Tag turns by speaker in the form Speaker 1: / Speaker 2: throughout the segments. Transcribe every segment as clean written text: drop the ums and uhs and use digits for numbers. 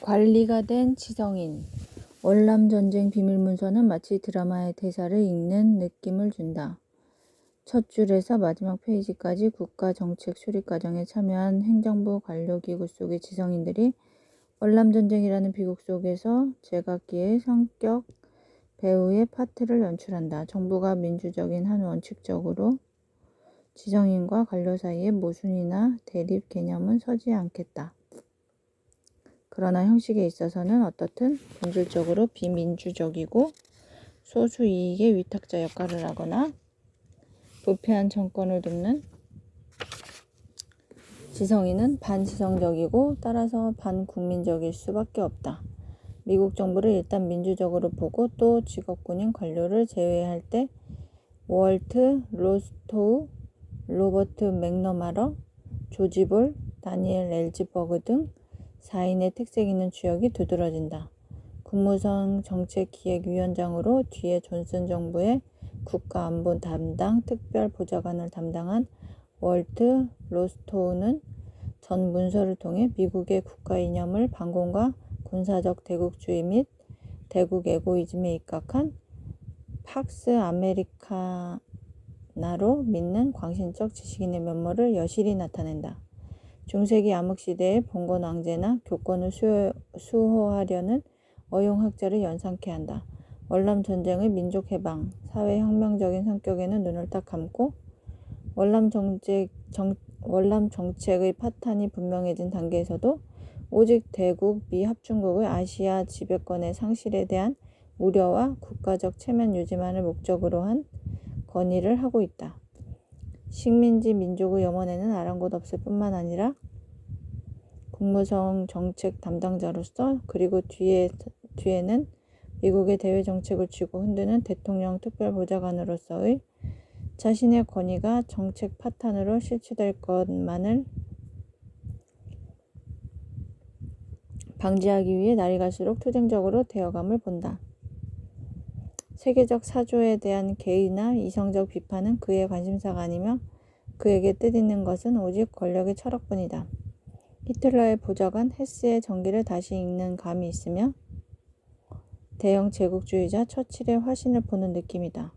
Speaker 1: 관리가 된 지성인. 월남전쟁 비밀문서는 마치 드라마의 대사를 읽는 느낌을 준다. 첫 줄에서 마지막 페이지까지 국가정책 수립 과정에 참여한 행정부 관료기구 속의 지성인들이 월남전쟁이라는 비극 속에서 제각기의 성격 배우의 파트를 연출한다. 정부가 민주적인 한 원칙적으로 지성인과 관료 사이에 모순이나 대립 개념은 서지 않겠다. 그러나 형식에 있어서는 어떻든 본질적으로 비민주적이고 소수 이익의 위탁자 역할을 하거나 부패한 정권을 돕는 지성인은 반지성적이고 따라서 반국민적일 수밖에 없다. 미국 정부를 일단 민주적으로 보고 또 직업군인 관료를 제외할 때 월트 로스토우, 로버트 맥너마러, 조지 볼, 다니엘 엘즈버그 등 4인의 특색 있는 주역이 두드러진다. 국무성 정책기획위원장으로 뒤에 존슨 정부의 국가안보 담당 특별보좌관을 담당한 월트 로스토우는 전 문서를 통해 미국의 국가 이념을 반공과 군사적 대국주의 및 대국 에고이즘에 입각한 팍스 아메리카나로 믿는 광신적 지식인의 면모를 여실히 나타낸다. 중세기 암흑시대의 봉건 왕제나 교권을 수호하려는 어용학자를 연상케 한다. 월남전쟁의 민족해방, 사회혁명적인 성격에는 눈을 딱 감고 월남정책의 파탄이 분명해진 단계에서도 오직 대국 미합중국의 아시아 지배권의 상실에 대한 우려와 국가적 체면 유지만을 목적으로 한 건의를 하고 있다. 식민지 민족의 염원에는 아랑곳 없을 뿐만 아니라 국무성 정책 담당자로서 그리고 뒤에는 미국의 대외 정책을 쥐고 흔드는 대통령 특별보좌관으로서의 자신의 권위가 정책 파탄으로 실추될 것만을 방지하기 위해 날이 갈수록 투쟁적으로 되어감을 본다. 세계적 사조에 대한 개의나 이성적 비판은 그의 관심사가 아니며 그에게 뜻있는 것은 오직 권력의 철학뿐이다. 히틀러의 보좌관 헤스의 전기를 다시 읽는 감이 있으며 대영 제국주의자 처칠의 화신을 보는 느낌이다.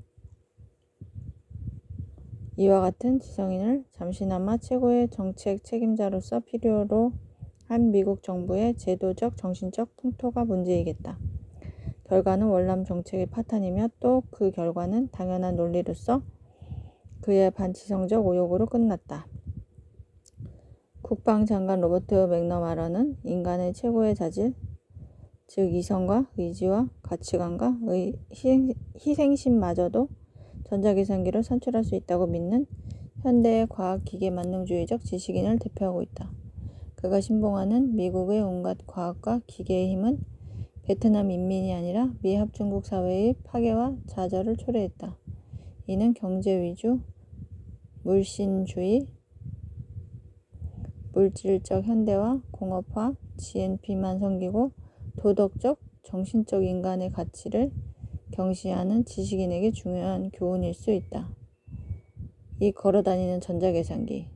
Speaker 1: 이와 같은 지성인을 잠시나마 최고의 정책 책임자로서 필요로 한 미국 정부의 제도적 정신적 풍토가 문제이겠다. 결과는 월남 정책의 파탄이며 또 그 결과는 당연한 논리로서 그의 반지성적 오욕으로 끝났다. 국방장관 로버트 맥너마러는 인간의 최고의 자질, 즉 이성과 의지와 가치관과 희생심마저도 전자계산기로 산출할 수 있다고 믿는 현대의 과학기계만능주의적 지식인을 대표하고 있다. 그가 신봉하는 미국의 온갖 과학과 기계의 힘은 베트남 인민이 아니라 미합중국 사회의 파괴와 좌절을 초래했다. 이는 경제 위주, 물신주의, 물질적 현대화, 공업화, GNP만 섬기고 도덕적, 정신적 인간의 가치를 경시하는 지식인에게 중요한 교훈일 수 있다. 이 걸어다니는 전자계산기가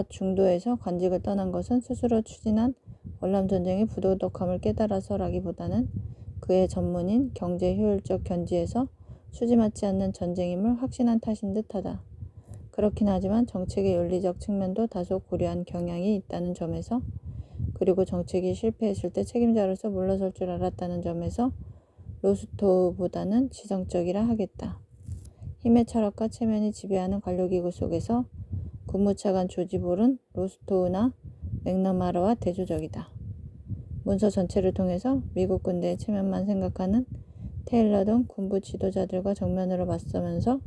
Speaker 1: 중도에서 관직을 떠난 것은 스스로 추진한 월남전쟁의 부도덕함을 깨달아서라기보다는 그의 전문인 경제 효율적 견지에서 수지맞지 않는 전쟁임을 확신한 탓인 듯하다. 그렇긴 하지만 정책의 윤리적 측면도 다소 고려한 경향이 있다는 점에서 그리고 정책이 실패했을 때 책임자로서 물러설 줄 알았다는 점에서 로스토우보다는 지성적이라 하겠다. 힘의 철학과 체면이 지배하는 관료기구 속에서 국무차관 조지 볼은 로스토우나 맥너마러와 대조적이다. 문서 전체를 통해서 미국 군대의 체면만 생각하는 테일러 등 군부 지도자들과 정면으로 맞서면서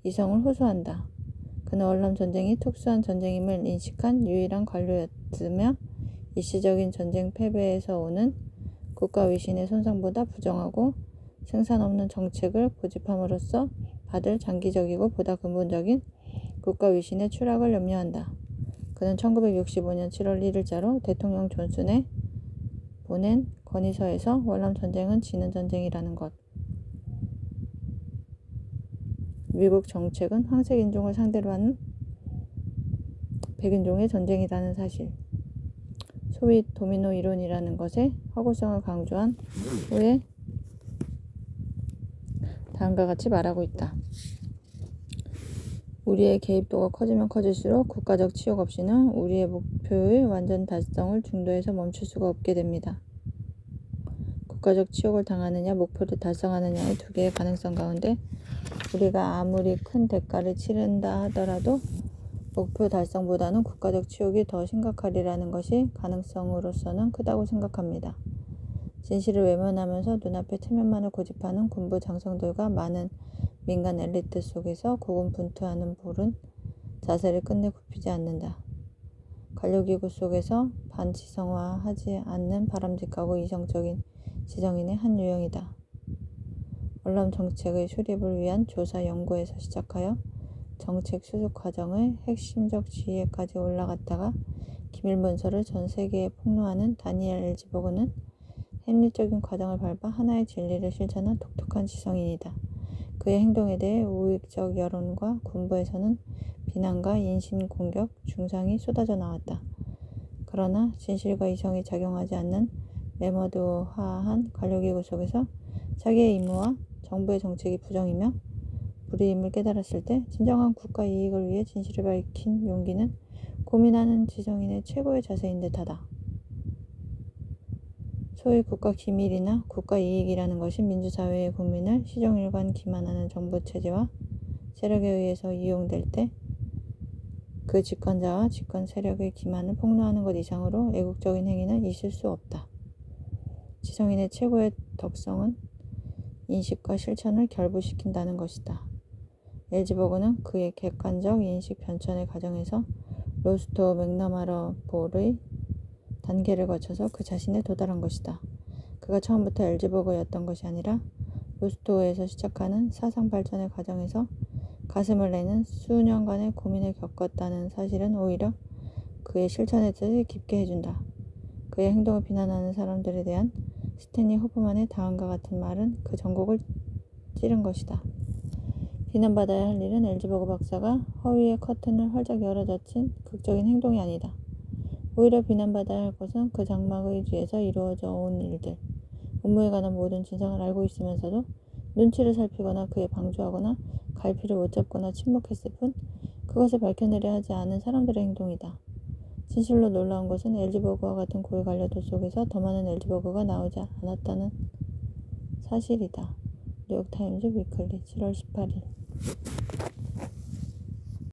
Speaker 1: 이성을 호소한다. 그는 월남전쟁이 특수한 전쟁임을 인식한 유일한 관료였으며 일시적인 전쟁 패배에서 오는 국가 위신의 손상보다 부정하고 생산 없는 정책을 고집함으로써 받을 장기적이고 보다 근본적인 국가 위신의 추락을 염려한다. 그는 1965년 7월 1일자로 대통령 존슨에 보낸 건의서에서 월남전쟁은 지는 전쟁이라는 것, 미국 정책은 황색 인종을 상대로 하는 백인종의 전쟁이라는 사실, 소위 도미노 이론이라는 것의 허구성을 강조한 후에 다음과 같이 말하고 있다. 우리의 개입도가 커지면 커질수록 국가적 치욕 없이는 우리의 목표의 완전 달성을 중도에서 멈출 수가 없게 됩니다. 국가적 치욕을 당하느냐 목표를 달성하느냐의 두 개의 가능성 가운데 우리가 아무리 큰 대가를 치른다 하더라도 목표 달성보다는 국가적 치욕이 더 심각하리라는 것이 가능성으로서는 크다고 생각합니다. 진실을 외면하면서 눈앞의 체면만을 고집하는 군부 장성들과 많은 민간 엘리트 속에서 고군분투하는 볼은 자세를 끝내 굽히지 않는다. 관료기구 속에서 반지성화하지 않는 바람직하고 이성적인 지정인의 한 유형이다. 월남 정책의 수립을 위한 조사 연구에서 시작하여 정책 수습 과정의 핵심적 지혜까지 올라갔다가 기밀문서를 전 세계에 폭로하는 다니엘 엘지버그는 합리적인 과정을 밟아 하나의 진리를 실천한 독특한 지성인이다. 그의 행동에 대해 우익적 여론과 군부에서는 비난과 인신공격, 중상이 쏟아져 나왔다. 그러나 진실과 이성이 작용하지 않는 매머드화한 관료기구 속에서 자기의 임무와 정부의 정책이 부정이며 불의임을 깨달았을 때 진정한 국가 이익을 위해 진실을 밝힌 용기는 고민하는 지성인의 최고의 자세인 듯하다. 소위 국가 기밀이나 국가 이익이라는 것이 민주사회의 국민을 시종일관 기만하는 정부 체제와 세력에 의해서 이용될 때 그 집권자와 집권 세력의 기만을 폭로하는 것 이상으로 애국적인 행위는 있을 수 없다. 지성인의 최고의 덕성은 인식과 실천을 결부시킨다는 것이다. 엘지버그는 그의 객관적 인식 변천의 과정에서 로스토 맥너마러 볼의 단계를 거쳐서 그 자신에 도달한 것이다. 그가 처음부터 엘지버그였던 것이 아니라 로스토에서 시작하는 사상 발전의 과정에서 가슴을 내는 수년간의 고민을 겪었다는 사실은 오히려 그의 실천의 뜻을 깊게 해준다. 그의 행동을 비난하는 사람들에 대한 스탠리 호프만의 다음과 같은 말은 그 전곡을 찌른 것이다. 비난받아야 할 일은 엘지버그 박사가 허위의 커튼을 활짝 열어젖힌 극적인 행동이 아니다. 오히려 비난받아야 할 것은 그 장막의 뒤에서 이루어져 온 일들, 음모에 관한 모든 진상을 알고 있으면서도 눈치를 살피거나 그에 방조하거나 갈피를 못 잡거나 침묵했을 뿐 그것을 밝혀내려 하지 않은 사람들의 행동이다. 진실로 놀라운 것은 엘지버그와 같은 고위 관료들 속에서 더 많은 엘지버그가 나오지 않았다는 사실이다. 뉴욕타임즈 위클리 7월 18일